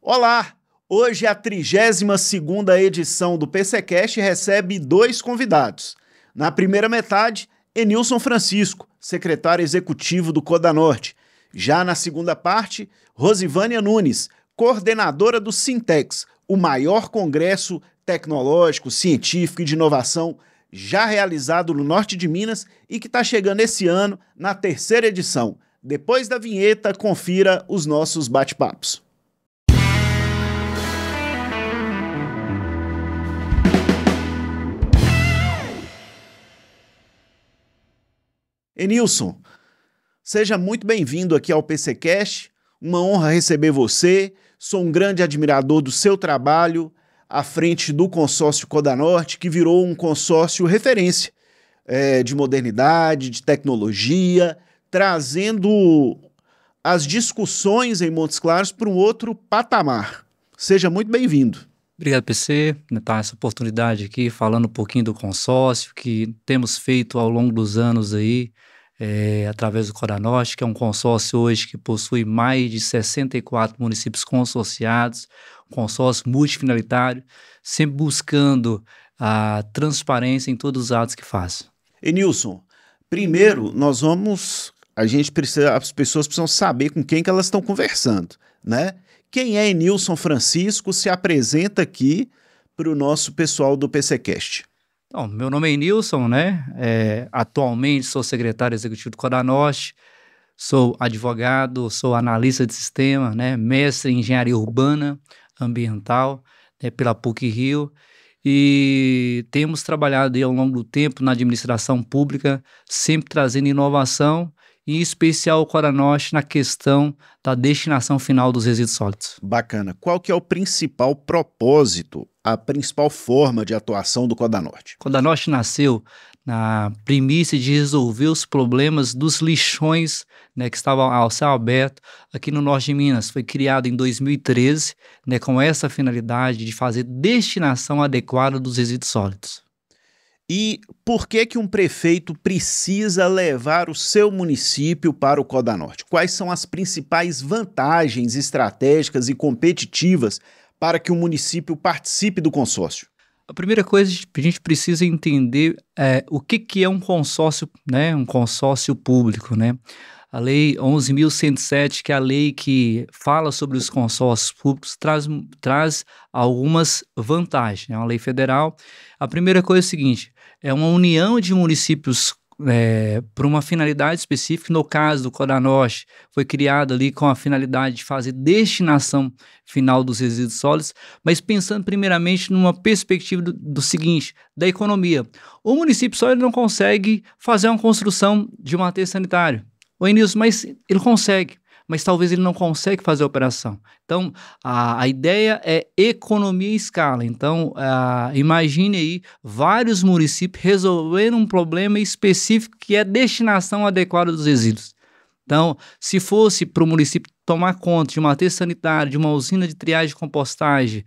Olá! Hoje a 32ª edição do PCcast recebe dois convidados. Na primeira metade, Enilson Francisco, secretário executivo do Codanorte. Já na segunda parte, Rosivânia Nunes, coordenadora do Sintex, o maior congresso tecnológico, científico e de inovação já realizado no norte de Minas e que está chegando esse ano na terceira edição. Depois da vinheta, confira os nossos bate-papos. Enilson, seja muito bem-vindo aqui ao PCcast, uma honra receber você, sou um grande admirador do seu trabalho à frente do consórcio Codanorte, que virou um consórcio referência de modernidade, de tecnologia, trazendo as discussões em Montes Claros para um outro patamar. Seja muito bem-vindo. Obrigado, PC, por essa oportunidade aqui, falando um pouquinho do consórcio que temos feito ao longo dos anos aí, através do Codanorte, que é um consórcio hoje que possui mais de 64 municípios consorciados, um consórcio multifinalitário, sempre buscando a transparência em todos os atos que faz. Enilson, primeiro as pessoas precisam saber com quem que elas estão conversando, né? Quem é Enilson Francisco? Se apresenta aqui para o nosso pessoal do PCcast. Bom, meu nome é Enilson, né? Atualmente sou secretário executivo do Codanorte, sou advogado, sou analista de sistema, né? Mestre em engenharia urbana, ambiental, né? Pela PUC-Rio, e temos trabalhado aí ao longo do tempo na administração pública, sempre trazendo inovação, em especial o Codanorte na questão da destinação final dos resíduos sólidos. Bacana. Qual que é o principal propósito, a principal forma de atuação do Codanorte? O Codanorte nasceu na premissa de resolver os problemas dos lixões, né, que estavam ao céu aberto aqui no norte de Minas. Foi criado em 2013, né, com essa finalidade de fazer destinação adequada dos resíduos sólidos. E por que um prefeito precisa levar o seu município para o Codanorte? Quais são as principais vantagens estratégicas e competitivas para que o município participe do consórcio? A primeira coisa, a gente precisa entender o que é um consórcio, né? Um consórcio público, né? A Lei 11.107, que é a lei que fala sobre os consórcios públicos, traz algumas vantagens. É uma lei federal. A primeira coisa é o seguinte, é uma união de municípios por uma finalidade específica. No caso do Codanorte, foi criado ali com a finalidade de fazer destinação final dos resíduos sólidos, mas pensando primeiramente numa perspectiva do seguinte, da economia. O município só ele não consegue fazer uma construção de um aterro sanitário. Ô Enilson, mas ele consegue, mas talvez ele não consegue fazer a operação. Então, a ideia é economia em escala. Então, imagine aí vários municípios resolvendo um problema específico que é destinação adequada dos resíduos. Então, se fosse para o município tomar conta de uma aterro sanitário, de uma usina de triagem e compostagem,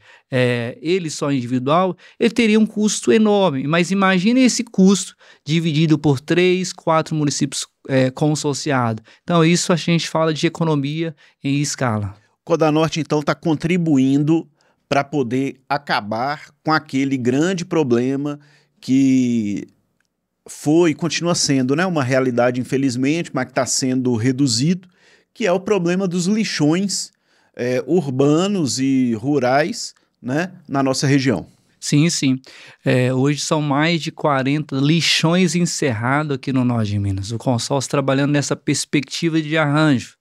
ele só individual, ele teria um custo enorme. Mas imagine esse custo dividido por 3, 4 municípios consorciados. Então, isso a gente fala de economia em escala. O Codanorte, então, está contribuindo para poder acabar com aquele grande problema que foi e continua sendo, né, uma realidade, infelizmente, mas que está sendo reduzido, que é o problema dos lixões urbanos e rurais, né, na nossa região. Sim, sim. Hoje são mais de 40 lixões encerrados aqui no norte de Minas. O consórcio trabalhando nessa perspectiva de arranjo.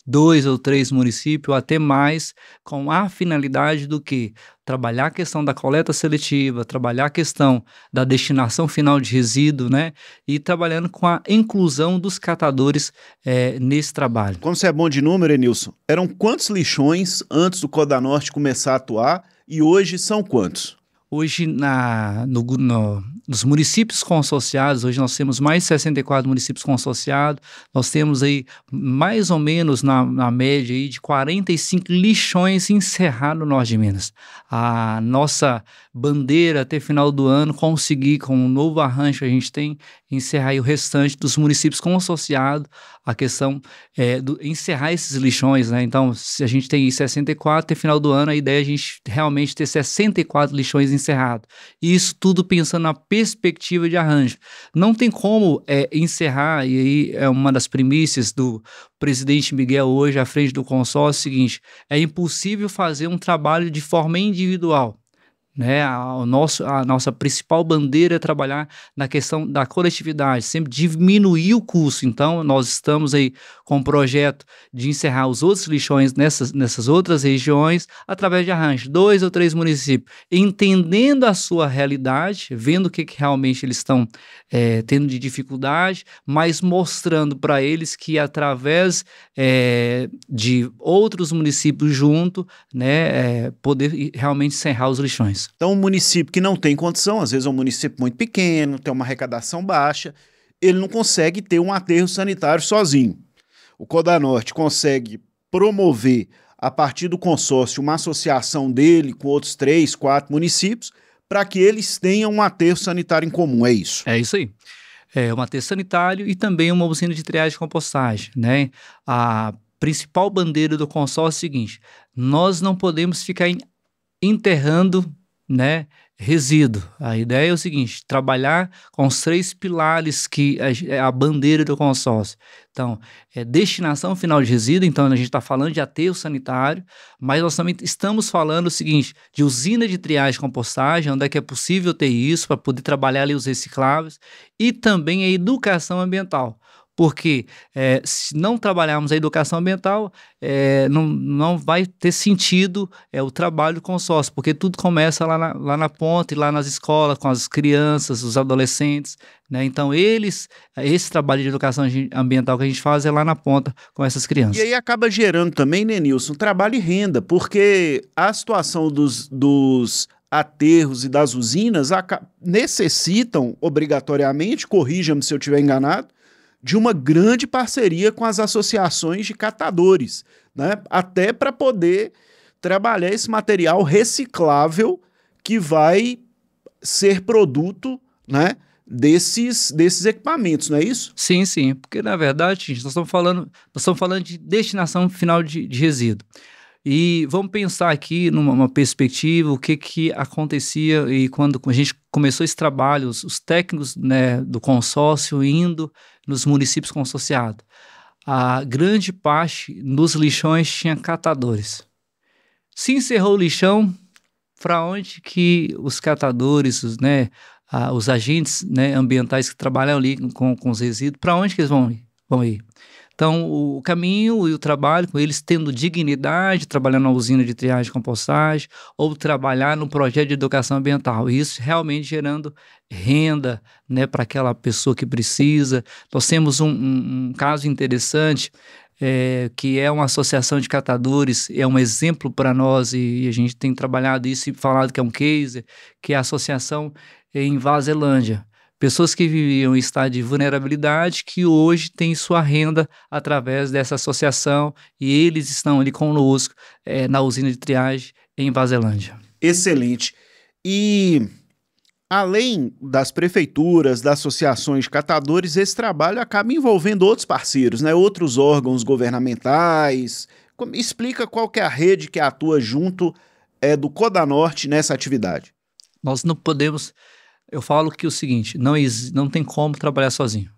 2 ou 3 municípios, ou até mais, com a finalidade do que? Trabalhar a questão da coleta seletiva, trabalhar a questão da destinação final de resíduo, né? E trabalhando com a inclusão dos catadores nesse trabalho. Como você é bom de número, Enilson, eram quantos lixões antes do Codanorte começar a atuar e hoje são quantos? Hoje, dos municípios consorciados. Hoje nós temos mais de 64 municípios consorciados, nós temos aí mais ou menos na média aí de 45 lixões encerrados no norte de Minas. A nossa bandeira até final do ano conseguir, com um novo arranjo que a gente tem, encerrar aí o restante dos municípios consorciados, a questão encerrar esses lixões, né? Então, se a gente tem 64, até final do ano, a ideia é a gente realmente ter 64 lixões encerrados. E isso tudo pensando na perspectiva de arranjo. Não tem como encerrar, e aí é uma das premissas do presidente Miguel hoje à frente do consórcio, é o seguinte: é impossível fazer um trabalho de forma individual. Né? A nossa principal bandeira é trabalhar na questão da coletividade, sempre diminuir o custo. Então, nós estamos aí com um projeto de encerrar os outros lixões nessas outras regiões através de arranjo, 2 ou 3 municípios, entendendo a sua realidade, vendo o que realmente eles estão tendo de dificuldade, mas mostrando para eles que através de outros municípios junto, né, poder realmente encerrar os lixões. Então, um município que não tem condição, às vezes é um município muito pequeno, tem uma arrecadação baixa, ele não consegue ter um aterro sanitário sozinho. O Codanorte consegue promover, a partir do consórcio, uma associação dele com outros 3, 4 municípios, para que eles tenham um aterro sanitário em comum, é isso? É isso aí. É um aterro sanitário e também uma usina de triagem e compostagem, né? A principal bandeira do consórcio é o seguinte: nós não podemos ficar enterrando, né, resíduo. A ideia é o seguinte: trabalhar com os 3 pilares que é a bandeira do consórcio. Então, destinação final de resíduo. Então a gente está falando de aterro sanitário, mas nós também estamos falando o seguinte, de usina de triagem e compostagem, onde é que é possível ter isso, para poder trabalhar ali os recicláveis, e também a educação ambiental. Porque se não trabalharmos a educação ambiental, não vai ter sentido o trabalho do consórcio, porque tudo começa lá na ponta e lá nas escolas, com as crianças, os adolescentes, né? Então, esse trabalho de educação ambiental que a gente faz é lá na ponta com essas crianças. E aí acaba gerando também, né, Nilson, trabalho e renda, porque a situação dos aterros e das usinas necessitam, obrigatoriamente, corrija-me se eu estiver enganado, de uma grande parceria com as associações de catadores, né? Até para poder trabalhar esse material reciclável que vai ser produto, né, desses equipamentos, não é isso? Sim, sim, porque na verdade, gente, nós estamos falando de destinação final de resíduo. E vamos pensar aqui numa perspectiva, o que acontecia e quando a gente começou esse trabalho, os técnicos, né, do consórcio indo nos municípios consorciados. A grande parte nos lixões tinha catadores. Se encerrou o lixão, para onde que os catadores, os agentes, né, ambientais que trabalham ali com os resíduos, para onde que eles vão ir? Então, o caminho e o trabalho, com eles tendo dignidade, trabalhando na usina de triagem e compostagem, ou trabalhar no projeto de educação ambiental. E isso realmente gerando renda, né, para aquela pessoa que precisa. Nós temos um caso interessante, que é uma associação de catadores, é um exemplo para nós, e a gente tem trabalhado isso e falado que é um case, que é a associação em Vazelândia. Pessoas que viviam em estado de vulnerabilidade, que hoje têm sua renda através dessa associação, e eles estão ali conosco na usina de triagem em Vazelândia. Excelente. E além das prefeituras, das associações de catadores, esse trabalho acaba envolvendo outros parceiros, né? Outros órgãos governamentais. Explica qual que é a rede que atua junto do Codanorte nessa atividade. Nós não podemos... Eu falo que é o seguinte, não tem como trabalhar sozinho.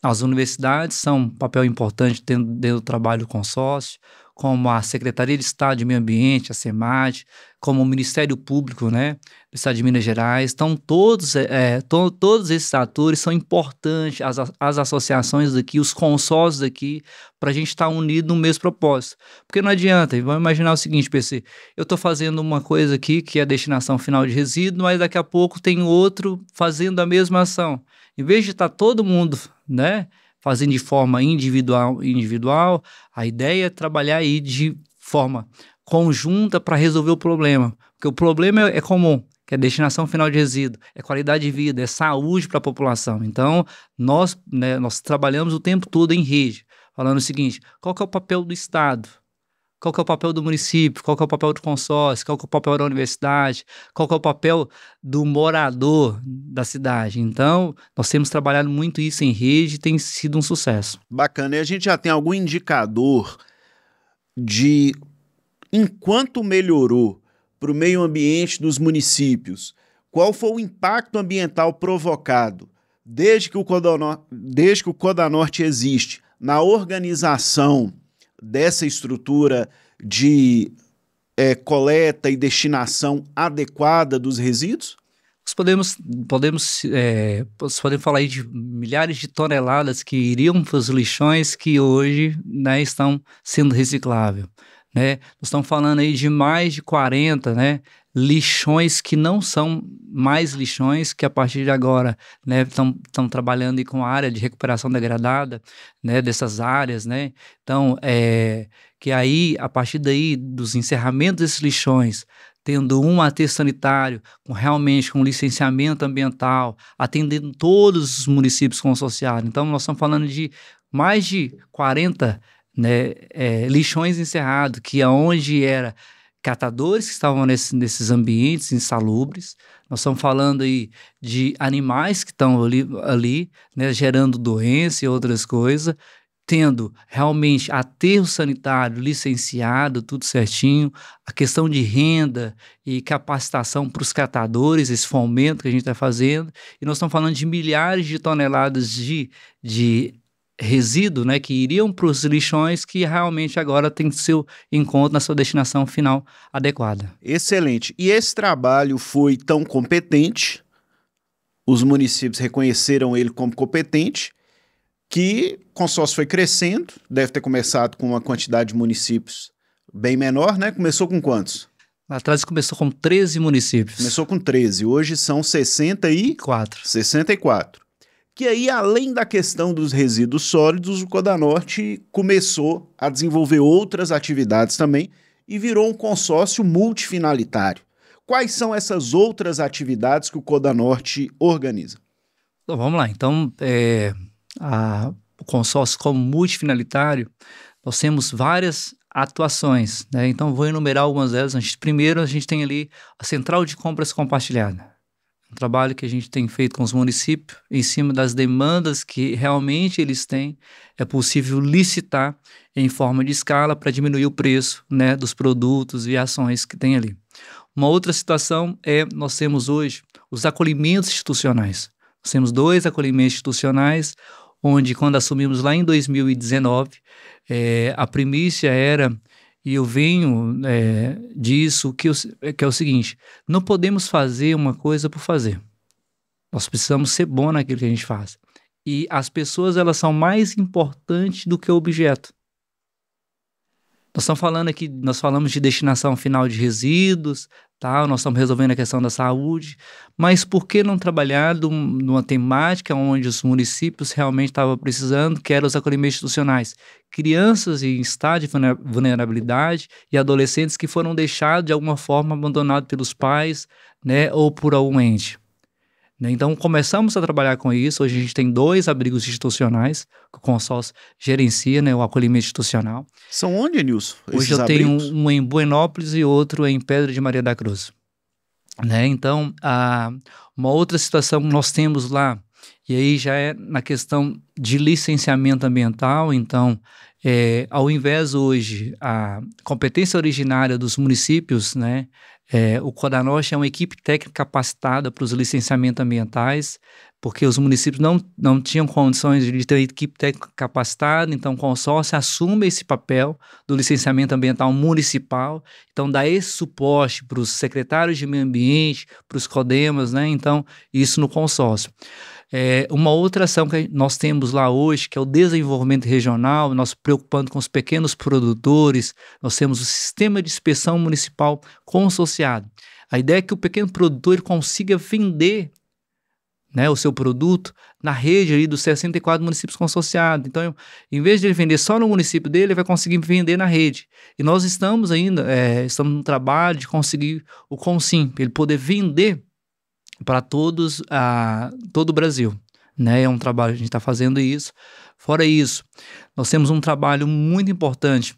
As universidades são um papel importante dentro do trabalho do consórcio, como a Secretaria de Estado de Meio Ambiente, a SEMAD, como o Ministério Público, né, do Estado de Minas Gerais. Então, todos esses atores são importantes, as associações daqui, os consórcios daqui, para a gente estar unido no mesmo propósito. Porque não adianta, vamos imaginar o seguinte, PC, eu estou fazendo uma coisa aqui, que é a destinação final de resíduo, mas daqui a pouco tem outro fazendo a mesma ação. Em vez de estar todo mundo, né, fazendo de forma individual, a ideia é trabalhar aí de forma conjunta para resolver o problema. Porque o problema é comum, que é destinação final de resíduo, é qualidade de vida, é saúde para a população. Então, nós trabalhamos o tempo todo em rede, falando o seguinte: qual que é o papel do Estado? Qual que é o papel do município? Qual que é o papel do consórcio? Qual que é o papel da universidade? Qual que é o papel do morador da cidade? Então, nós temos trabalhado muito isso em rede e tem sido um sucesso. Bacana. E a gente já tem algum indicador de enquanto melhorou para o meio ambiente dos municípios, qual foi o impacto ambiental provocado desde que o Codanorte existe na organização dessa estrutura de coleta e destinação adequada dos resíduos? Podemos falar aí de milhares de toneladas que iriam para os lixões que hoje, né, estão sendo recicláveis. Né? Nós estamos falando aí de mais de 40, né, lixões que não são mais lixões, que a partir de agora, né, estão trabalhando aí com a área de recuperação degradada, né, dessas áreas, né? Então, que aí, a partir daí, dos encerramentos desses lixões, tendo um aterro sanitário, com licenciamento ambiental, atendendo todos os municípios consorciados. Então, nós estamos falando de mais de 40, né, lixões encerrados, que aonde era catadores que estavam nesses ambientes insalubres. Nós estamos falando aí de animais que estão ali, né, gerando doença e outras coisas, tendo realmente aterro sanitário licenciado, tudo certinho, a questão de renda e capacitação para os catadores, esse fomento que a gente está fazendo, e nós estamos falando de milhares de toneladas de resíduo, né, que iriam para os lixões, que realmente agora tem seu encontro na sua destinação final adequada. Excelente. E esse trabalho foi tão competente, os municípios reconheceram ele como competente, que o consórcio foi crescendo, deve ter começado com uma quantidade de municípios bem menor, né? Começou com quantos? Lá atrás começou com 13 municípios. Começou com 13, hoje são 64. Que aí, além da questão dos resíduos sólidos, o Codanorte começou a desenvolver outras atividades também e virou um consórcio multifinalitário. Quais são essas outras atividades que o Codanorte organiza? Então, vamos lá. Então, o consórcio como multifinalitário, nós temos várias atuações, né? Então, vou enumerar algumas delas. Primeiro, a gente tem ali a Central de Compras Compartilhada. Um trabalho que a gente tem feito com os municípios em cima das demandas que realmente eles têm. É possível licitar em forma de escala para diminuir o preço, né, dos produtos e ações que tem ali. Uma outra situação nós temos hoje os acolhimentos institucionais. Nós temos 2 acolhimentos institucionais, onde quando assumimos lá em 2019, a primícia era... E eu venho disso, que é o seguinte: não podemos fazer uma coisa por fazer. Nós precisamos ser bons naquilo que a gente faz. E as pessoas, elas são mais importantes do que o objeto. Nós estamos falando aqui, nós falamos de destinação final de resíduos, tá? Nós estamos resolvendo a questão da saúde, mas por que não trabalhar numa temática onde os municípios realmente estavam precisando, que eram os acolhimentos institucionais? Crianças em estado de vulnerabilidade e adolescentes que foram deixados de alguma forma abandonados pelos pais, né, ou por algum ente. Então, começamos a trabalhar com isso. Hoje a gente tem 2 abrigos institucionais que o consórcio gerencia, né, o acolhimento institucional. São onde, Nilson? Hoje eu tenho um em Buenópolis e outro em Pedra de Maria da Cruz. Né? Então, uma outra situação que nós temos lá, e aí já é na questão de licenciamento ambiental. Então, ao invés hoje, a competência originária dos municípios, né, o Codanorte é uma equipe técnica capacitada para os licenciamentos ambientais, porque os municípios não tinham condições de ter equipe técnica capacitada. Então o consórcio assume esse papel do licenciamento ambiental municipal, então dá esse suporte para os secretários de meio ambiente, para os CODEMAS, né? Então isso no consórcio. Uma outra ação que nós temos lá hoje, que é o desenvolvimento regional, nós preocupando com os pequenos produtores, nós temos o sistema de inspeção municipal consorciado. A ideia é que o pequeno produtor ele consiga vender né, o seu produto na rede ali dos 64 municípios consorciados. Então, em vez de ele vender só no município dele, ele vai conseguir vender na rede. E nós estamos estamos no trabalho de conseguir o Consim, para ele poder vender para todo o Brasil. Né? É um trabalho, a gente está fazendo isso. Fora isso, nós temos um trabalho muito importante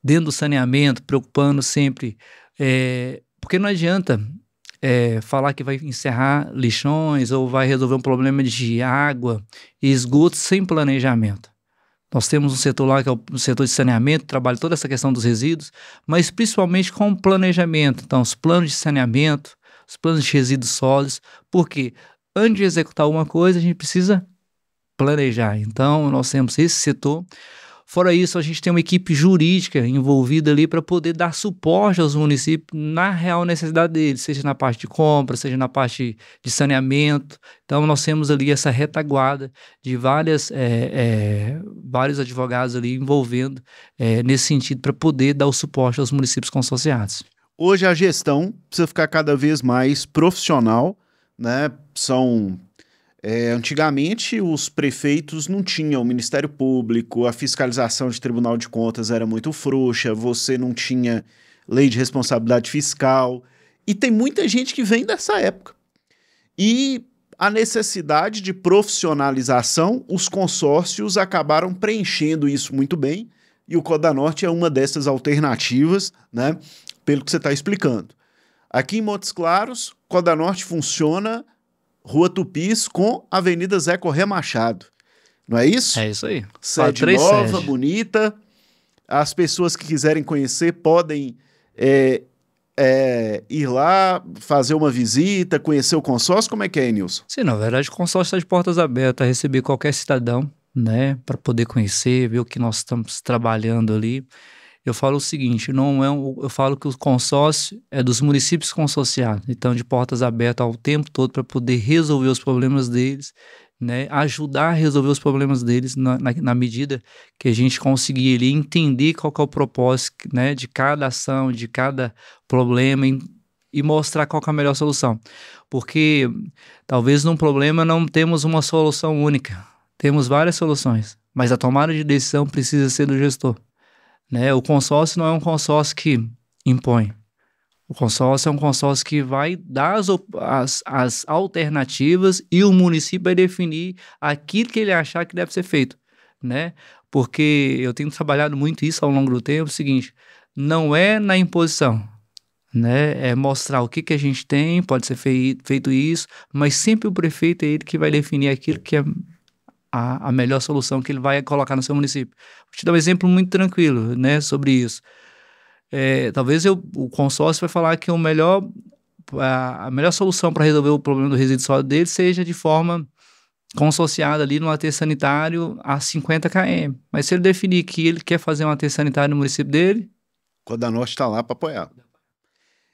dentro do saneamento, preocupando sempre, porque não adianta falar que vai encerrar lixões ou vai resolver um problema de água e esgoto sem planejamento. Nós temos um setor lá que é o setor de saneamento, trabalha toda essa questão dos resíduos, mas principalmente com planejamento. Então, os planos de saneamento, os planos de resíduos sólidos, porque antes de executar alguma coisa, a gente precisa planejar. Então, nós temos esse setor. Fora isso, a gente tem uma equipe jurídica envolvida ali para poder dar suporte aos municípios na real necessidade deles, seja na parte de compra, seja na parte de saneamento. Então, nós temos ali essa retaguarda de vários advogados ali envolvendo nesse sentido para poder dar o suporte aos municípios consorciados. Hoje a gestão precisa ficar cada vez mais profissional, né? Antigamente os prefeitos não tinham o Ministério Público, a fiscalização de Tribunal de Contas era muito frouxa, você não tinha lei de responsabilidade fiscal, e tem muita gente que vem dessa época. E a necessidade de profissionalização, os consórcios acabaram preenchendo isso muito bem, e o Codanorte é uma dessas alternativas, né, pelo que você está explicando. Aqui em Montes Claros, Codanorte funciona Rua Tupis com Avenida Zé Corrêa Machado. Não é isso? É isso aí. Sede nova, bonita. As pessoas que quiserem conhecer podem ir lá, fazer uma visita, conhecer o consórcio. Como é que é, Nilson? Sim, na verdade, o consórcio está de portas abertas a receber qualquer cidadão, né, para poder conhecer, ver o que nós estamos trabalhando ali. Eu falo o seguinte, eu falo que o consórcio é dos municípios consorciados, então de portas abertas ao tempo todo para poder resolver os problemas deles, né, ajudar a resolver os problemas deles na medida que a gente conseguir ali entender qual que é o propósito, né, de cada ação, de cada problema e mostrar qual que é a melhor solução. Porque talvez num problema não temos uma solução única, temos várias soluções, mas a tomada de decisão precisa ser do gestor. Né? O consórcio não é um consórcio que impõe. O consórcio é um consórcio que vai dar as alternativas e o município vai definir aquilo que ele achar que deve ser feito. Né? Porque eu tenho trabalhado muito isso ao longo do tempo, é o seguinte, não é na imposição, né? É mostrar o que a gente tem, pode ser feito isso, mas sempre o prefeito é ele que vai definir aquilo que é a melhor solução que ele vai colocar no seu município. Vou te dar um exemplo muito tranquilo, né, sobre isso. Talvez o consórcio vai falar que a melhor solução para resolver o problema do resíduo sólido dele seja de forma consorciada ali no aterro sanitário a 50 km. Mas se ele definir que ele quer fazer um aterro sanitário no município dele... O Codanorte está lá para apoiar.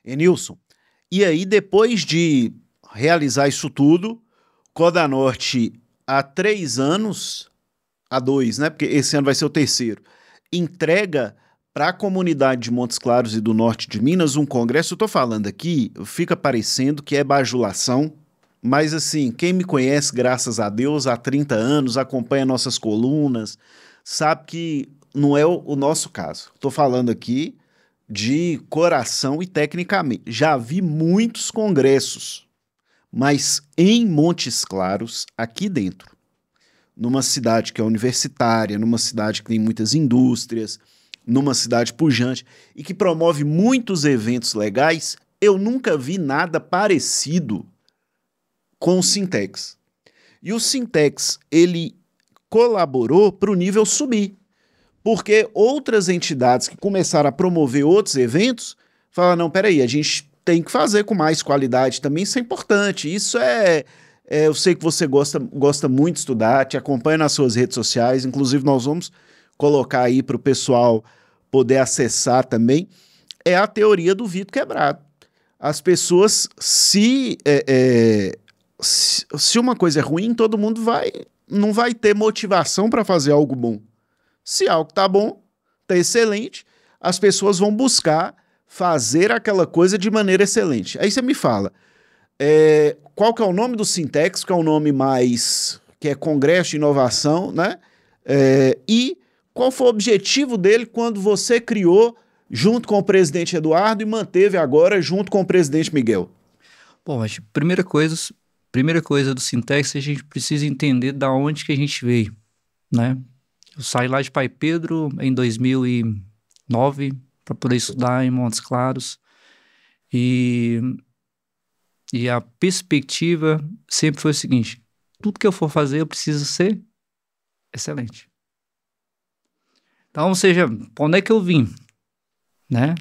Nilson, e aí depois de realizar isso tudo, Codanorte... há 3 anos, há 2, né? Porque esse ano vai ser o 3º, entrega para a comunidade de Montes Claros e do norte de Minas um congresso. Eu estou falando aqui, fica parecendo que é bajulação, mas assim, quem me conhece, graças a Deus, há 30 anos, acompanha nossas colunas, sabe que não é o nosso caso. Estou falando aqui de coração e tecnicamente. Já vi muitos congressos, mas em Montes Claros, aqui dentro, numa cidade que é universitária, numa cidade que tem muitas indústrias, numa cidade pujante e que promove muitos eventos legais, eu nunca vi nada parecido com o Sintex. E o Sintex, ele colaborou para o nível subir, porque outras entidades que começaram a promover outros eventos falaram, não, peraí, a gente tem que fazer com mais qualidade também, isso é importante, isso eu sei que você gosta muito de estudar, te acompanha nas suas redes sociais, inclusive nós vamos colocar aí para o pessoal poder acessar também, é a teoria do vidro quebrado. As pessoas, se uma coisa é ruim, todo mundo não vai ter motivação para fazer algo bom. Se algo está bom, está excelente, as pessoas vão buscar fazer aquela coisa de maneira excelente. Aí você me fala, Qual que é o nome do Sintex, que é o nome que é Congresso de Inovação, né? E qual foi o objetivo dele quando você criou junto com o presidente Eduardo e manteve agora junto com o presidente Miguel? Bom, acho que primeira coisa do Sintex, a gente precisa entender da onde que a gente veio, né? Eu saí lá de Pai Pedro em 2009 para poder estudar em Montes Claros e a perspectiva sempre foi o seguinte: tudo que eu for fazer eu preciso ser excelente. Então, ou seja, para onde é que eu vim, né?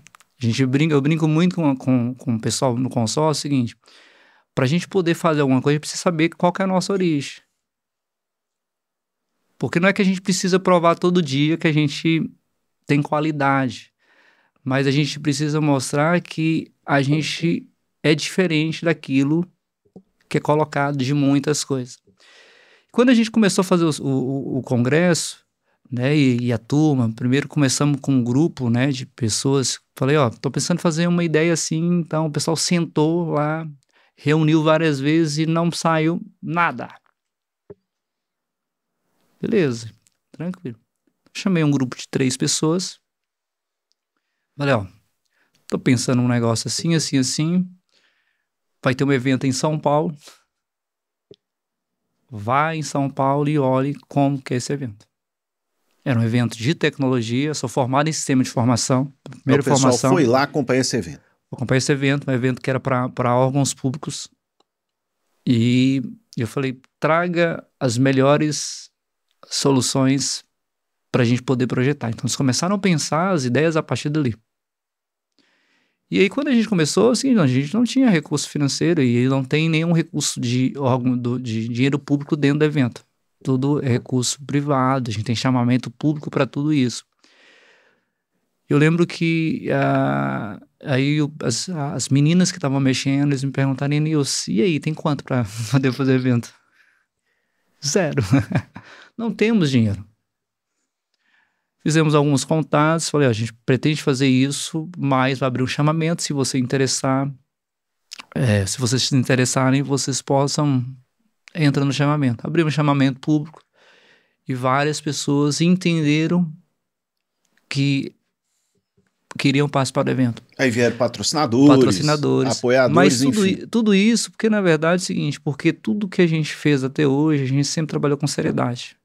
Eu brinco muito com o pessoal no consórcio, é o seguinte: para a gente poder fazer alguma coisa, a gente precisa saber qual que é a nossa origem. Porque não é que a gente precisa provar todo dia que a gente tem qualidade, mas a gente precisa mostrar que a gente é diferente daquilo que é colocado de muitas coisas. Quando a gente começou a fazer o congresso, né, e a turma, primeiro começamos com um grupo, né, de pessoas, falei, tô pensando em fazer uma ideia assim, então o pessoal sentou lá, reuniu várias vezes e não saiu nada. Beleza, tranquilo. Chamei um grupo de 3 pessoas, falei, tô pensando num negócio assim, assim, assim, vai ter um evento em São Paulo, vai em São Paulo e olhe como que é esse evento. Era um evento de tecnologia, sou formado em sistema de informação. Primeira formação. O pessoal foi lá acompanhar esse evento. Acompanhar esse evento, um evento que era para órgãos públicos. E eu falei, traga as melhores soluções para a gente poder projetar. Então, eles começaram a pensar as ideias a partir dali. E aí, quando a gente começou, assim, a gente não tinha recurso financeiro e não tem nenhum recurso de dinheiro público dentro do evento. Tudo é recurso privado, a gente tem chamamento público para tudo isso. Eu lembro que aí as meninas que estavam mexendo, eles me perguntaram, Nilson, e aí, tem quanto para poder fazer evento? 0. Não temos dinheiro. Fizemos alguns contatos, falei, a gente pretende fazer isso, mas vai abrir um chamamento, se você interessar, se vocês se interessarem, vocês possam entrar no chamamento. Abriu um chamamento público e várias pessoas entenderam que queriam participar do evento. Aí vieram patrocinadores, apoiadores, mas tudo isso, porque na verdade é o seguinte, porque tudo que a gente fez até hoje, a gente sempre trabalhou com seriedade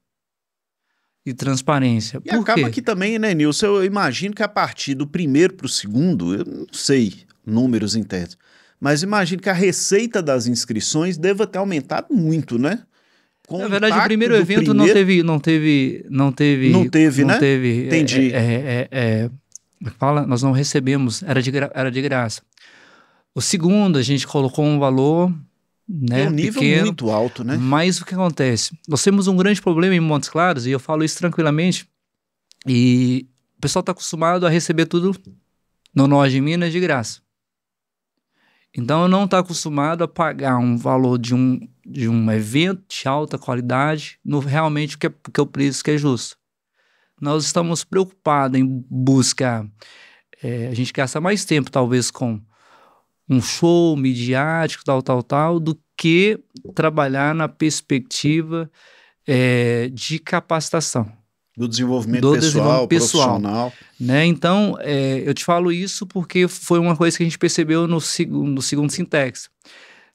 e transparência. E acaba que também, né, Nilson, eu imagino que a partir do primeiro para o segundo, eu não sei números internos, mas imagino que a receita das inscrições deva ter aumentado muito, né? Na verdade, o primeiro evento não teve, né? Entendi. Nós não recebemos, era de graça. O segundo, a gente colocou um valor, né, é um nível pequeno, muito alto, né? Mas o que acontece? Nós temos um grande problema em Montes Claros, e eu falo isso tranquilamente, e o pessoal está acostumado a receber tudo no Norte de Minas de graça. Então, não está acostumado a pagar um valor de um evento de alta qualidade realmente que é o preço que é justo. Nós estamos preocupados em buscar, a gente gasta mais tempo talvez com um show midiático, tal, do que trabalhar na perspectiva de capacitação. Do desenvolvimento pessoal, profissional. Né? Então, eu te falo isso porque foi uma coisa que a gente percebeu no segundo Sintex.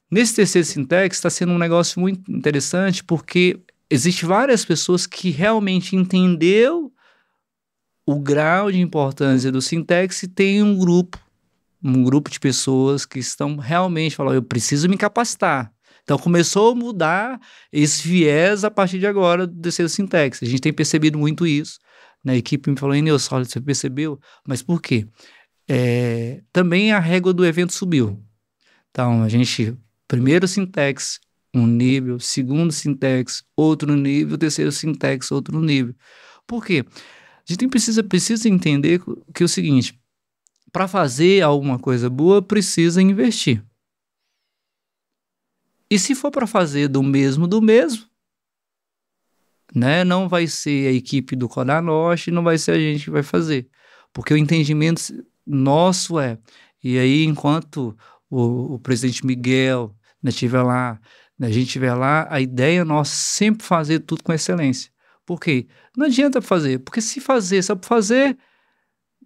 Nesse terceiro Sintex está sendo um negócio muito interessante porque existem várias pessoas que realmente entenderam o grau de importância do Sintex e tem um grupo de pessoas que estão realmente falando, eu preciso me capacitar. Então, começou a mudar esse viés a partir de agora do terceiro Sintex. A gente tem percebido muito isso. A equipe me falou, Nilson, olha, você percebeu? Mas por quê? Também a régua do evento subiu. Então, primeiro Sintex, um nível, segundo Sintex, outro nível, terceiro Sintex, outro nível. Por quê? A gente precisa entender que é o seguinte, para fazer alguma coisa boa, precisa investir. E se for para fazer do mesmo, né, não vai ser a equipe do Codanorte, não vai ser a gente que vai fazer. Porque o entendimento nosso e aí enquanto o presidente Miguel a gente tiver lá, a ideia é nós sempre fazer tudo com excelência. Por quê? Não adianta fazer, porque se fazer, só por fazer,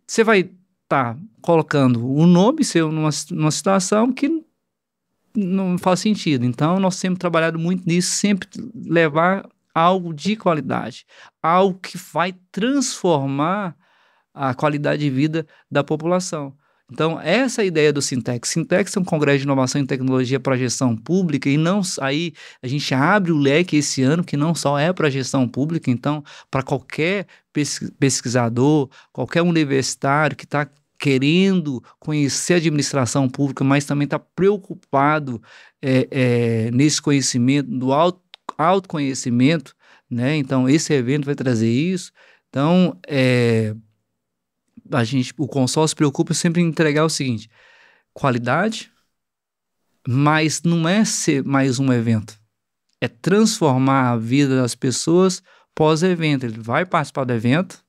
você vai estar colocando o nome seu numa situação que não faz sentido. Então, nós temos trabalhado muito nisso, sempre levar algo de qualidade, algo que vai transformar a qualidade de vida da população. Então, essa é a ideia do Sintex. Sintex é um congresso de inovação em tecnologia para gestão pública e não aí a gente abre o leque esse ano que não só é para gestão pública, então, para qualquer pesquisador, qualquer universitário que está querendo conhecer a administração pública, mas também está preocupado nesse conhecimento, do autoconhecimento, né? Então, esse evento vai trazer isso. Então, o consórcio se preocupa sempre em entregar o seguinte: qualidade, mas não é ser mais um evento, é transformar a vida das pessoas pós-evento. Ele vai participar do evento,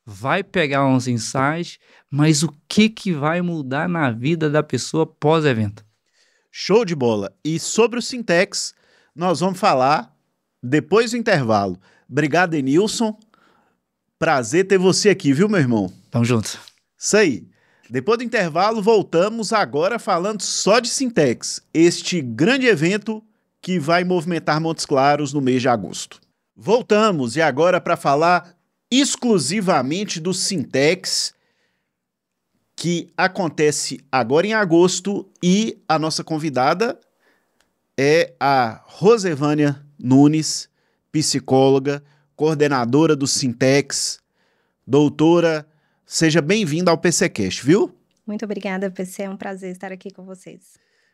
vai pegar uns insights, mas o que vai mudar na vida da pessoa pós-evento? Show de bola! E sobre o Sintex, nós vamos falar depois do intervalo. Obrigado, Enilson. Prazer ter você aqui, viu, meu irmão? Tamo junto. Isso aí. Depois do intervalo, voltamos agora falando só de Sintex, este grande evento que vai movimentar Montes Claros no mês de agosto. Voltamos, e agora para falar exclusivamente do Sintex, que acontece agora em agosto, e a nossa convidada é a Rosevânia Nunes, psicóloga, coordenadora do Sintex. Doutora, seja bem-vinda ao PCcast, viu? Muito obrigada, PC. É um prazer estar aqui com vocês.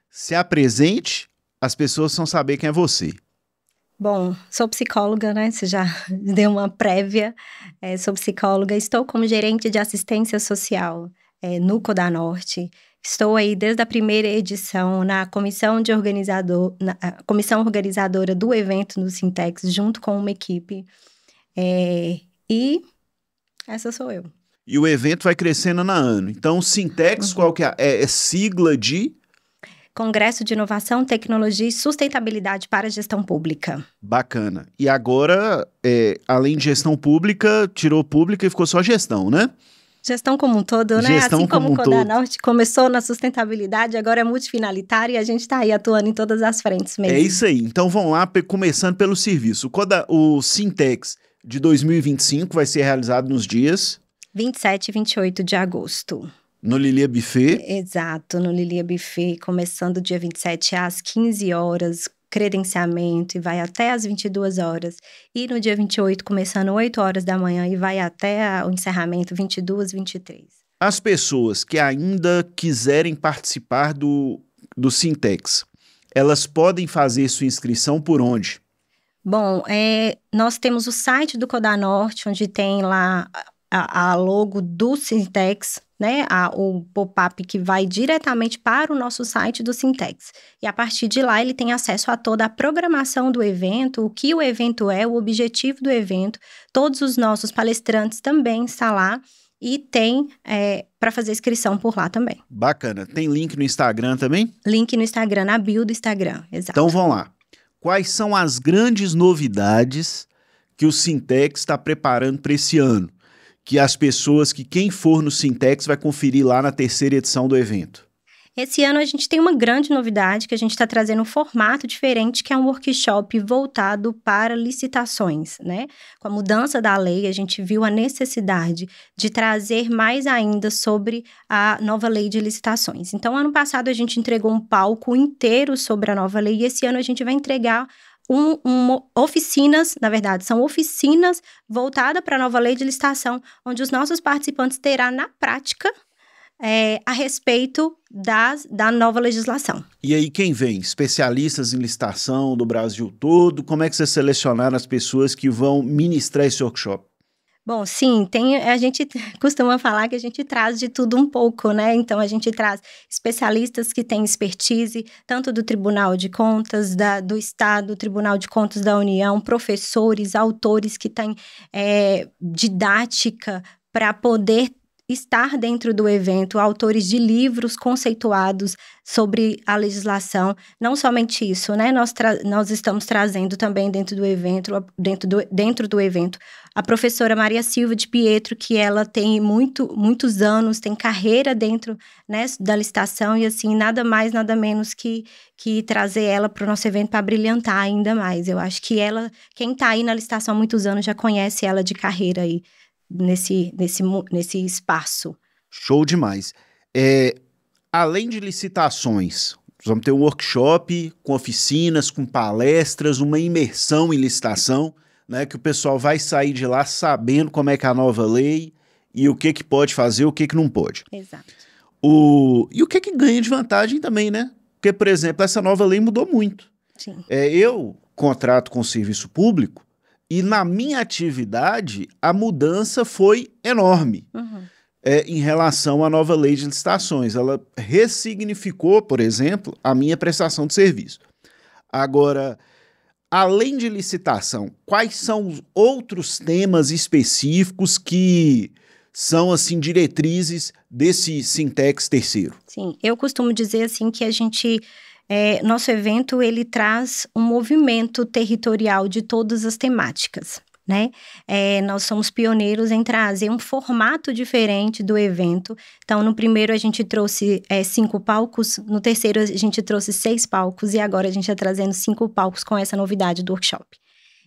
Se apresente, as pessoas vão saber quem é você. Bom, sou psicóloga, né? Você já deu uma prévia. Sou psicóloga, estou como gerente de assistência social no Codanorte. Estou aí desde a primeira edição na comissão organizadora do evento no Sintex, junto com uma equipe. E essa sou eu. E o evento vai crescendo na ano. Então, o Sintex, qual que é sigla de? Congresso de Inovação, Tecnologia e Sustentabilidade para a Gestão Pública. Bacana. E agora, além de gestão pública, tirou pública e ficou só gestão, né? Gestão como um todo, né? Gestão assim como como o Codanorte começou na sustentabilidade, agora é multifinalitário e a gente está aí atuando em todas as frentes mesmo. É isso aí. Então, vamos lá, começando pelo serviço. O Sintex de 2025 vai ser realizado nos dias 27 e 28 de agosto. No Lilia Buffet. Exato, no Lilia Buffet, começando dia 27 às 15 horas, credenciamento, e vai até às 22 horas. E no dia 28, começando 8 horas da manhã e vai até o encerramento 22, 23. As pessoas que ainda quiserem participar do Sintex, elas podem fazer sua inscrição por onde? Bom, nós temos o site do Codanorte, onde tem lá a logo do Sintex, né, o pop-up que vai diretamente para o nosso site do Sintex. E a partir de lá ele tem acesso a toda a programação do evento, o que o evento é, o objetivo do evento. Todos os nossos palestrantes também estão lá e tem para fazer inscrição por lá também. Bacana. Tem link no Instagram também? Link no Instagram, na bio do Instagram, exato. Então vamos lá. Quais são as grandes novidades que o Sintex está preparando para esse ano? Que as pessoas, quem for no Sintex vai conferir lá na terceira edição do evento. Esse ano a gente tem uma grande novidade, que a gente está trazendo um formato diferente, que é um workshop voltado para licitações, né? Com a mudança da lei, a gente viu a necessidade de trazer mais ainda sobre a nova lei de licitações. Então, ano passado a gente entregou um palco inteiro sobre a nova lei, e esse ano a gente vai entregar oficinas, na verdade, são oficinas voltadas para a nova lei de licitação, onde os nossos participantes terão na prática a respeito da nova legislação. E aí quem vem? Especialistas em licitação do Brasil todo? Como é que vocês selecionaram as pessoas que vão ministrar esse workshop? Bom, sim, a gente costuma falar que a gente traz de tudo um pouco, né? Então, a gente traz especialistas que têm expertise, tanto do Tribunal de Contas do Estado, Tribunal de Contas da União, professores, autores que têm didática para poder estar dentro do evento, autores de livros conceituados sobre a legislação. Não somente isso, né? Nós estamos trazendo também dentro do evento, a professora Maria Silva de Pietro, que ela tem muitos anos, tem carreira dentro, né, da licitação, e assim, nada mais, nada menos que trazer ela para o nosso evento para brilhantar ainda mais. Eu acho que quem está aí na licitação há muitos anos já conhece ela de carreira aí nesse espaço. Show demais. Além de licitações, vamos ter um workshop com oficinas, com palestras, uma imersão em licitação, né, que o pessoal vai sair de lá sabendo como é que é a nova lei e o que pode fazer, o que não pode. Exato. E o que ganha de vantagem também, né? Porque, por exemplo, essa nova lei mudou muito. Sim. Eu contrato com o serviço público e na minha atividade a mudança foi enorme. Uhum. Em relação à nova lei de licitações. Ela ressignificou, por exemplo, a minha prestação de serviço. Agora, além de licitação, quais são os outros temas específicos que são, assim, diretrizes desse Sintex terceiro? Sim, eu costumo dizer, assim, que nosso evento, ele traz um movimento territorial de todas as temáticas, né? Nós somos pioneiros em trazer um formato diferente do evento. Então, no primeiro a gente trouxe 5 palcos, no terceiro a gente trouxe 6 palcos e agora a gente está trazendo 5 palcos com essa novidade do workshop.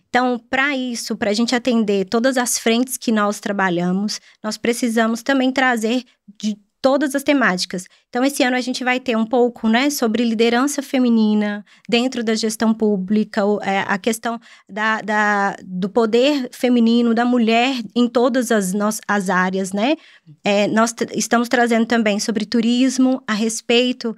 Então, para isso, para a gente atender todas as frentes que nós trabalhamos, nós precisamos também trazer de todas as temáticas. Então, esse ano a gente vai ter um pouco, né, sobre liderança feminina dentro da gestão pública, a questão do poder feminino, da mulher em todas as áreas, né? Nós estamos trazendo também sobre turismo, a respeito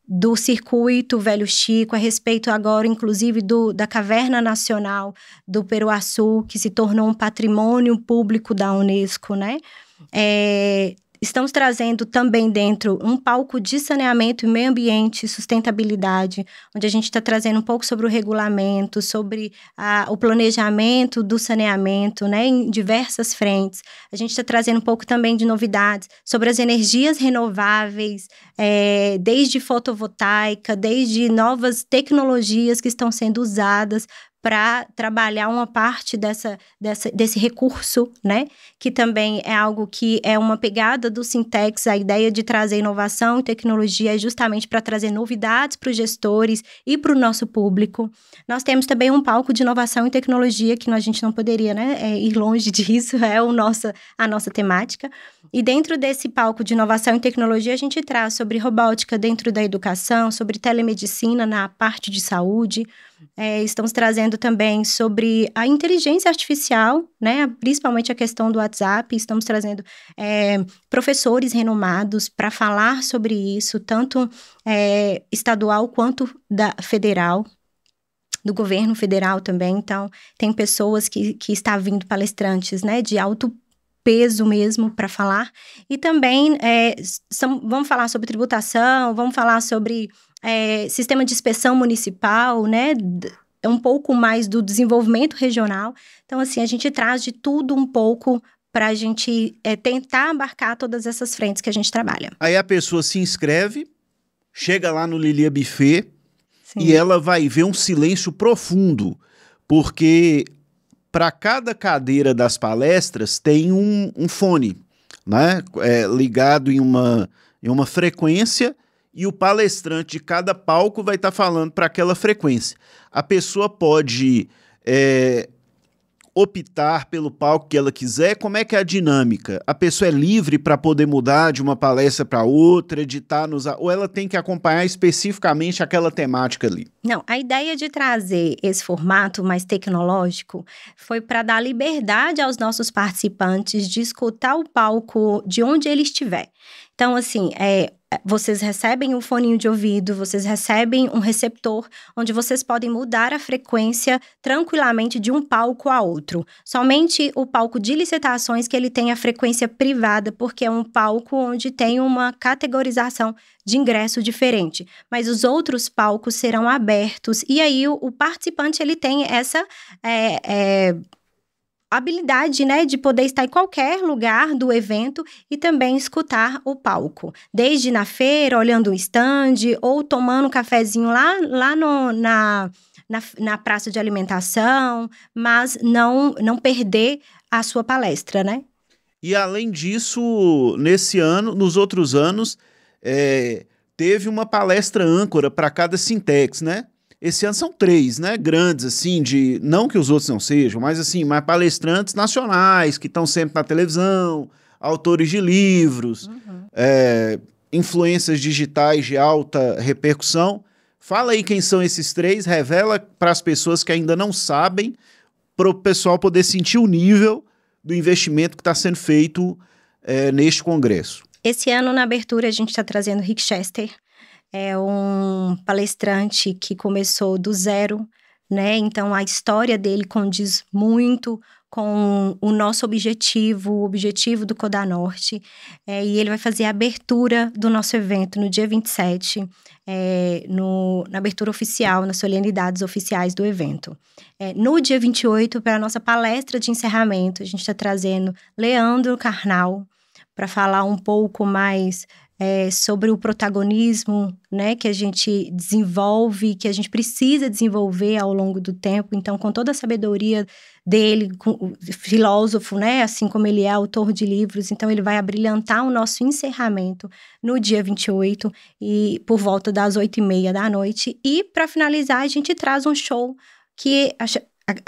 do circuito Velho Chico, a respeito agora, inclusive, da Caverna Nacional do Peruaçu, que se tornou um patrimônio público da Unesco, né? Estamos trazendo também dentro um palco de saneamento e meio ambiente e sustentabilidade, onde a gente está trazendo um pouco sobre o regulamento, sobre o planejamento do saneamento, né, em diversas frentes. A gente está trazendo um pouco também de novidades sobre as energias renováveis, desde fotovoltaica, desde novas tecnologias que estão sendo usadas para trabalhar uma parte desse recurso, né? Que também é algo que é uma pegada do Sintex. A ideia de trazer inovação e tecnologia é justamente para trazer novidades para os gestores e para o nosso público. Nós temos também um palco de inovação e tecnologia que a gente não poderia, né, ir longe disso, a nossa temática. E dentro desse palco de inovação e tecnologia, a gente traz sobre robótica dentro da educação, sobre telemedicina na parte de saúde. Estamos trazendo também sobre a inteligência artificial, né? Principalmente a questão do WhatsApp. Estamos trazendo professores renomados para falar sobre isso, tanto estadual quanto federal, do governo federal também. Então, tem pessoas que estão vindo palestrantes, né, de alto peso mesmo para falar. E também vamos falar sobre tributação, vamos falar sobre sistema de inspeção municipal, né? Um pouco mais do desenvolvimento regional. Então, assim, a gente traz de tudo um pouco para a gente tentar abarcar todas essas frentes que a gente trabalha. Aí a pessoa se inscreve, chega lá no Lilia Buffet. Sim. E ela vai ver um silêncio profundo, porque para cada cadeira das palestras tem um fone, né? Ligado em uma frequência, e o palestrante de cada palco vai estar falando para aquela frequência. A pessoa pode optar pelo palco que ela quiser. Como é que é a dinâmica? A pessoa é livre para poder mudar de uma palestra para outra, editar ou ela tem que acompanhar especificamente aquela temática ali? Não, a ideia de trazer esse formato mais tecnológico foi para dar liberdade aos nossos participantes de escutar o palco de onde ele estiver. Então, assim, vocês recebem um foninho de ouvido, vocês recebem um receptor, onde vocês podem mudar a frequência tranquilamente de um palco a outro. Somente o palco de licitações que ele tem a frequência privada, porque é um palco onde tem uma categorização de ingresso diferente. Mas os outros palcos serão abertos, e aí o participante ele tem essa habilidade, né, de poder estar em qualquer lugar do evento e também escutar o palco. Desde na feira, olhando o stand, ou tomando um cafezinho lá na praça de alimentação, mas não perder a sua palestra, né? E além disso, nesse ano, nos outros anos, teve uma palestra âncora para cada Sintex, né? Esse ano são 3, né? Grandes, assim, não que os outros não sejam, mas assim, mais palestrantes nacionais, que estão sempre na televisão, autores de livros, influências digitais de alta repercussão. Fala aí quem são esses 3, revela para as pessoas que ainda não sabem, para o pessoal poder sentir o nível do investimento que está sendo feito neste congresso. Esse ano, na abertura, a gente está trazendo Rick Chester. É um palestrante que começou do zero, né? Então, a história dele condiz muito com o nosso objetivo, o objetivo do Codanorte. E ele vai fazer a abertura do nosso evento no dia 27, na abertura oficial, nas solenidades oficiais do evento. No dia 28, para a nossa palestra de encerramento, a gente está trazendo Leandro Carnal, para falar um pouco mais sobre o protagonismo, né, que a gente desenvolve, que a gente precisa desenvolver ao longo do tempo. Então, com toda a sabedoria dele, filósofo, né, assim como ele é autor de livros, então ele vai abrilhantar o nosso encerramento no dia 28, e por volta das 8h30 da noite. E, para finalizar, a gente traz um show que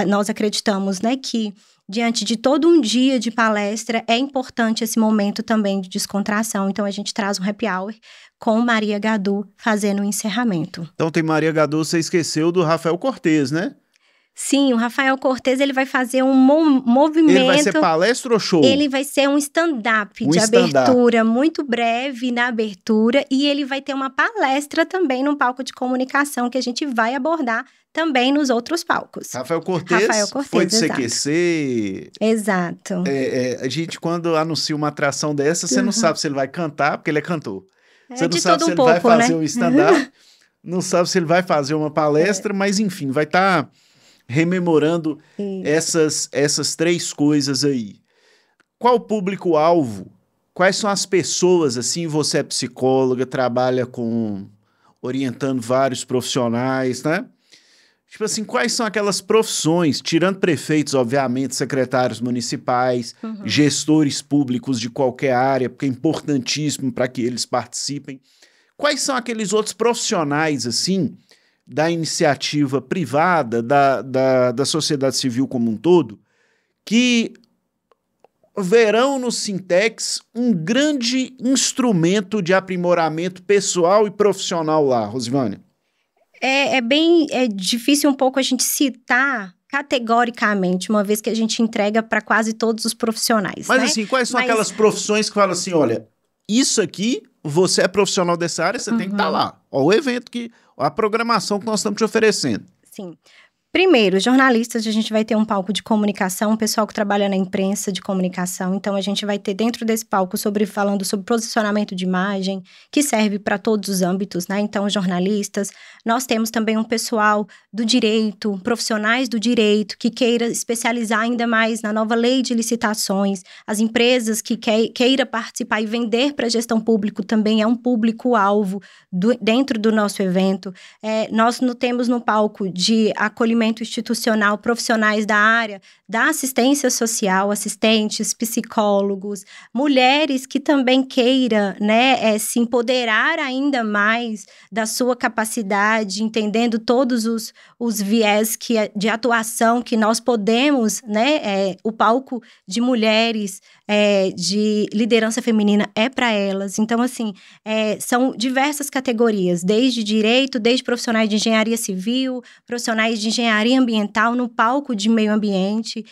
nós acreditamos, né, que diante de todo um dia de palestra, é importante esse momento também de descontração. Então, a gente traz um happy hour com Maria Gadu fazendo o encerramento. Então, tem Maria Gadu, você esqueceu do Rafael Cortez, né? Sim, o Rafael Cortez, ele vai fazer um movimento... Ele vai ser palestra ou show? Ele vai ser um stand-up de abertura, muito breve na abertura, e ele vai ter uma palestra também num palco de comunicação que a gente vai abordar também nos outros palcos. Rafael Cortez foi de CQC. Exato. A gente, quando anuncia uma atração dessa, você não sabe se ele vai cantar, porque ele é cantor. Você não sabe se ele vai fazer um stand-up, não sabe se ele vai fazer uma palestra, mas enfim, vai estar rememorando essas 3 coisas aí. Qual o público-alvo? Quais são as pessoas, assim, você é psicóloga, trabalha orientando vários profissionais, né? Tipo assim, quais são aquelas profissões, tirando prefeitos, obviamente, secretários municipais, gestores públicos de qualquer área, porque é importantíssimo para que eles participem. Quais são aqueles outros profissionais, assim, da iniciativa privada, da sociedade civil como um todo, que verão no Sintex um grande instrumento de aprimoramento pessoal e profissional lá, Rosivânia? É difícil um pouco a gente citar categoricamente, uma vez que a gente entrega para quase todos os profissionais. Mas né? assim, quais são aquelas profissões que falam assim, olha, isso aqui, você é profissional dessa área, você tem que estar lá. Ó, o evento, a programação que nós estamos te oferecendo. Sim. Primeiro, jornalistas, a gente vai ter um palco de comunicação, pessoal que trabalha na imprensa de comunicação. Então, a gente vai ter dentro desse palco falando sobre posicionamento de imagem, que serve para todos os âmbitos, né? Então, jornalistas. Nós temos também um pessoal do direito, profissionais do direito, que queira especializar ainda mais na nova lei de licitações. As empresas que queira participar e vender para a gestão pública também é um público-alvo dentro do nosso evento. Nós temos no palco de acolhimento institucional, profissionais da área da assistência social, assistentes, psicólogos, mulheres que também queira, né, se empoderar ainda mais da sua capacidade, entendendo todos os viés de atuação que nós podemos, né, o palco de mulheres, de liderança feminina é para elas. Então, assim, são diversas categorias, desde direito, desde profissionais de engenharia civil, profissionais de engenharia ambiental, no palco de meio ambiente.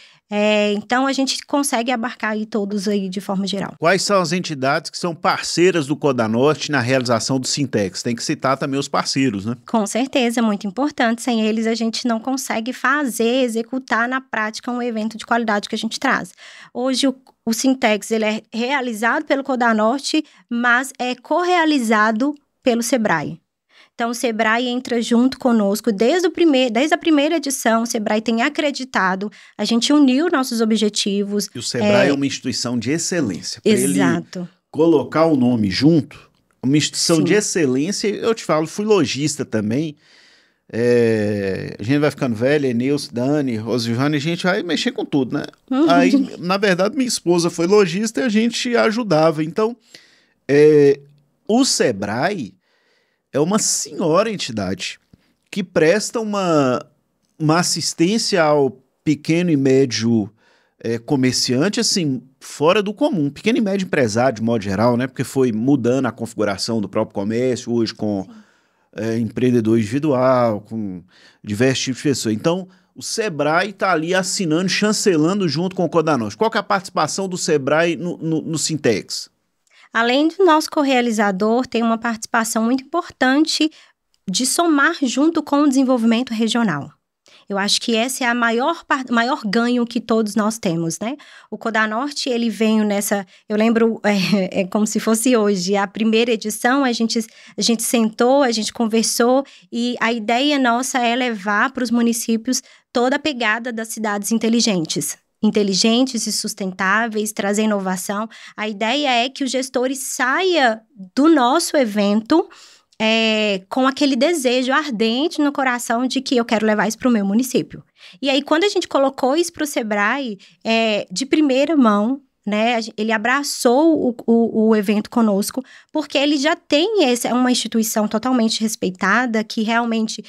Então, a gente consegue abarcar aí todos aí de forma geral. Quais são as entidades que são parceiras do Codanorte na realização do Sintex? Tem que citar também os parceiros, né? Com certeza, muito importante. Sem eles, a gente não consegue executar na prática um evento de qualidade que a gente traz. Hoje, o Sintex, ele é realizado pelo Codanorte, mas é correalizado pelo Sebrae. Então, o Sebrae entra junto conosco desde a primeira edição. O Sebrae tem acreditado, a gente uniu nossos objetivos. E o Sebrae é uma instituição de excelência. Pra Exato. ele colocar o nome junto, uma instituição Sim. de excelência, eu te falo, fui lojista também. A gente vai ficando velho, Nilson, Dani, Rosivane, a gente vai mexer com tudo, né? Aí, na verdade, minha esposa foi lojista e a gente ajudava. Então, o Sebrae é uma senhora entidade que presta uma assistência ao pequeno e médio comerciante, assim, fora do comum. Pequeno e médio empresário, de modo geral, né? Porque foi mudando a configuração do próprio comércio, hoje com empreendedor individual, com diversos tipos de pessoas. Então, o Sebrae está ali assinando, chancelando junto com o Codanorte. Qual que é a participação do Sebrae no Sintex? Além do nosso correalizador, tem uma participação muito importante de somar junto com o desenvolvimento regional. Eu acho que esse é o maior ganho que todos nós temos, né? O Codanorte, ele veio nessa... Eu lembro, como se fosse hoje, a primeira edição, a gente sentou, a gente conversou e a ideia nossa é levar para os municípios toda a pegada das cidades inteligentes e sustentáveis, trazer inovação. A ideia é que o gestor saia do nosso evento com aquele desejo ardente no coração de que eu quero levar isso para o meu município. E aí, quando a gente colocou isso para o Sebrae, de primeira mão, né, ele abraçou o evento conosco, porque ele já tem uma instituição totalmente respeitada, que realmente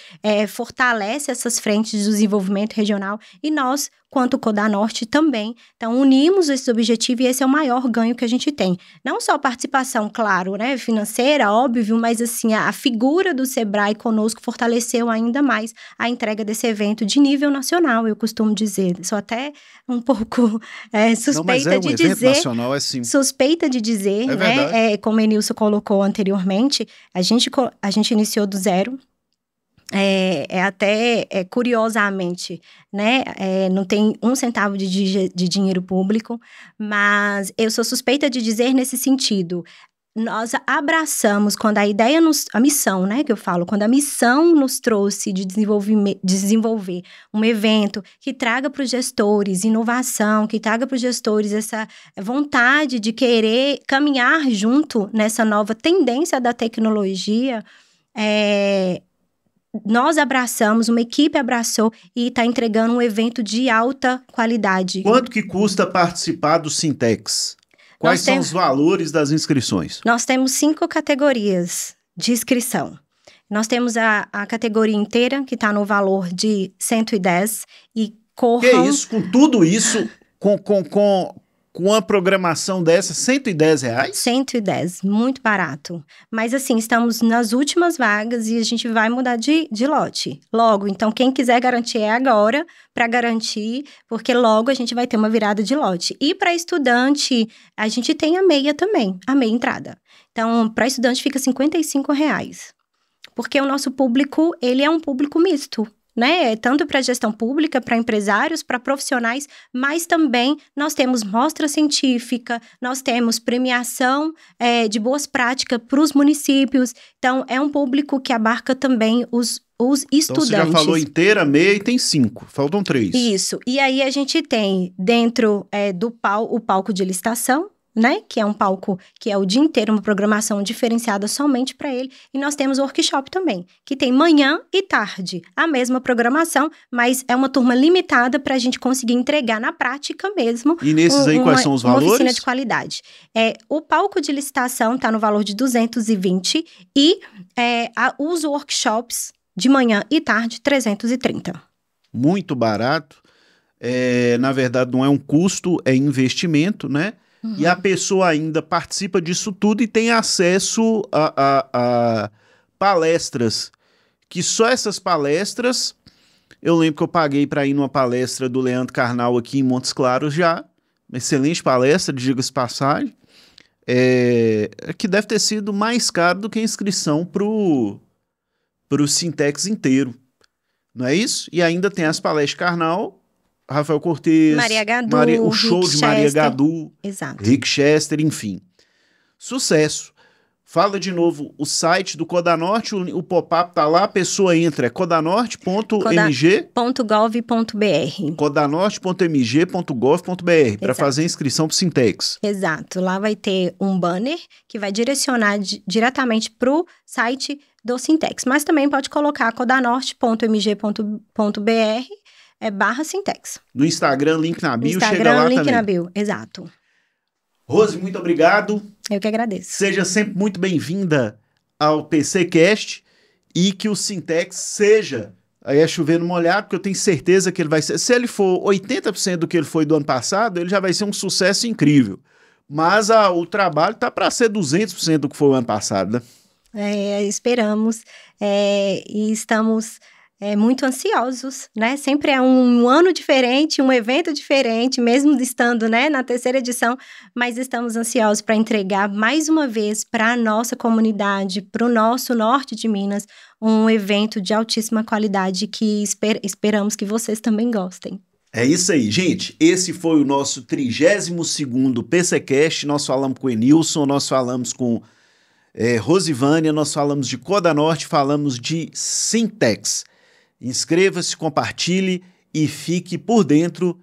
fortalece essas frentes de desenvolvimento regional, e nós, quanto Codanorte, também. Então, unimos esse objetivo e esse é o maior ganho que a gente tem. Não só a participação, claro, né, financeira, óbvio, mas assim, a figura do Sebrae conosco fortaleceu ainda mais a entrega desse evento de nível nacional, eu costumo dizer. Sou até um pouco suspeita de dizer. Nacional é sim. Suspeita de dizer, né? Como o Enilson colocou anteriormente, a gente iniciou do zero. Curiosamente, né? Não tem um centavo de dinheiro público, mas eu sou suspeita de dizer nesse sentido. Nós abraçamos quando a missão, né, que eu falo, quando a missão nos trouxe de desenvolver um evento que traga para os gestores inovação, que traga para os gestores essa vontade de querer caminhar junto nessa nova tendência da tecnologia, nós abraçamos, uma equipe abraçou e está entregando um evento de alta qualidade. Quanto que custa participar do Sintex? Quais são os valores das inscrições? Nós temos 5 categorias de inscrição. Nós temos a categoria inteira, que está no valor de 110 e corram... Que isso? Com tudo isso, com a programação dessa, R$110? 110, muito barato. Mas assim, estamos nas últimas vagas e a gente vai mudar de lote. Logo, então quem quiser garantir agora, para garantir, porque logo a gente vai ter uma virada de lote. E para estudante, a gente tem a meia também, a meia entrada. Então, para estudante fica R$55. Porque o nosso público, ele é um público misto, né? Tanto para gestão pública, para empresários, para profissionais, mas também nós temos mostra científica, nós temos premiação de boas práticas para os municípios. Então, é um público que abarca também os estudantes. Então, você já falou inteira, meia e tem 5, faltam 3. Isso, e aí a gente tem dentro o palco de licitação, né? Que é um palco que é o dia inteiro, uma programação diferenciada somente para ele. E nós temos o workshop também, que tem manhã e tarde, a mesma programação, mas é uma turma limitada para a gente conseguir entregar na prática mesmo. E nesses aí, quais são os valores? Uma oficina de qualidade. O palco de licitação está no valor de 220 e os workshops de manhã e tarde, 330. Muito barato. Na verdade, não é um custo, é investimento, né? Uhum. E a pessoa ainda participa disso tudo e tem acesso a palestras, que só essas palestras, eu lembro que eu paguei para ir numa palestra do Leandro Carnal aqui em Montes Claros já, uma excelente palestra, diga-se passagem, que deve ter sido mais caro do que a inscrição pro Sintex inteiro, não é isso? E ainda tem as palestras de Carnal, Rafael Cortez, Maria Gadu, o show Rick de Maria Chester. Gadu, Exato. Rick Chester, enfim. Sucesso. Fala de novo o site do Codanorte, o pop-up tá lá, a pessoa entra, é codanorte.mg. .gov.br. codanorte.mg.gov.br para fazer a inscrição para o Sintex. Exato, lá vai ter um banner que vai direcionar diretamente para o site do Sintex, mas também pode colocar codanorte.mg.br /Sintex. No Instagram, link na bio, chega lá link também. na bio, exato. Rose, muito obrigado. Eu que agradeço. Seja sempre muito bem-vinda ao PCcast e que o Sintex seja, aí é chover no molhado, porque eu tenho certeza que ele vai ser, se ele for 80% do que ele foi do ano passado, ele já vai ser um sucesso incrível. Mas o trabalho tá para ser 200% do que foi o ano passado, né? Esperamos e estamos muito ansiosos, né? Sempre é um ano diferente, um evento diferente, mesmo estando, né, na terceira edição, mas estamos ansiosos para entregar mais uma vez para a nossa comunidade, para o nosso norte de Minas, um evento de altíssima qualidade que esperamos que vocês também gostem. É isso aí, gente. Esse foi o nosso 32º PCcast. Nós falamos com o Enilson, nós falamos com Rosivânia, nós falamos de Codanorte, falamos de Sintex. Inscreva-se, compartilhe e fique por dentro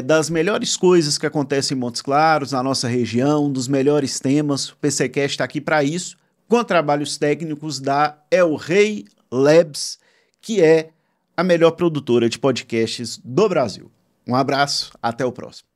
das melhores coisas que acontecem em Montes Claros, na nossa região, dos melhores temas. O PCcast está aqui para isso, com trabalhos técnicos da El Rey Labs, que é a melhor produtora de podcasts do Brasil. Um abraço, até o próximo.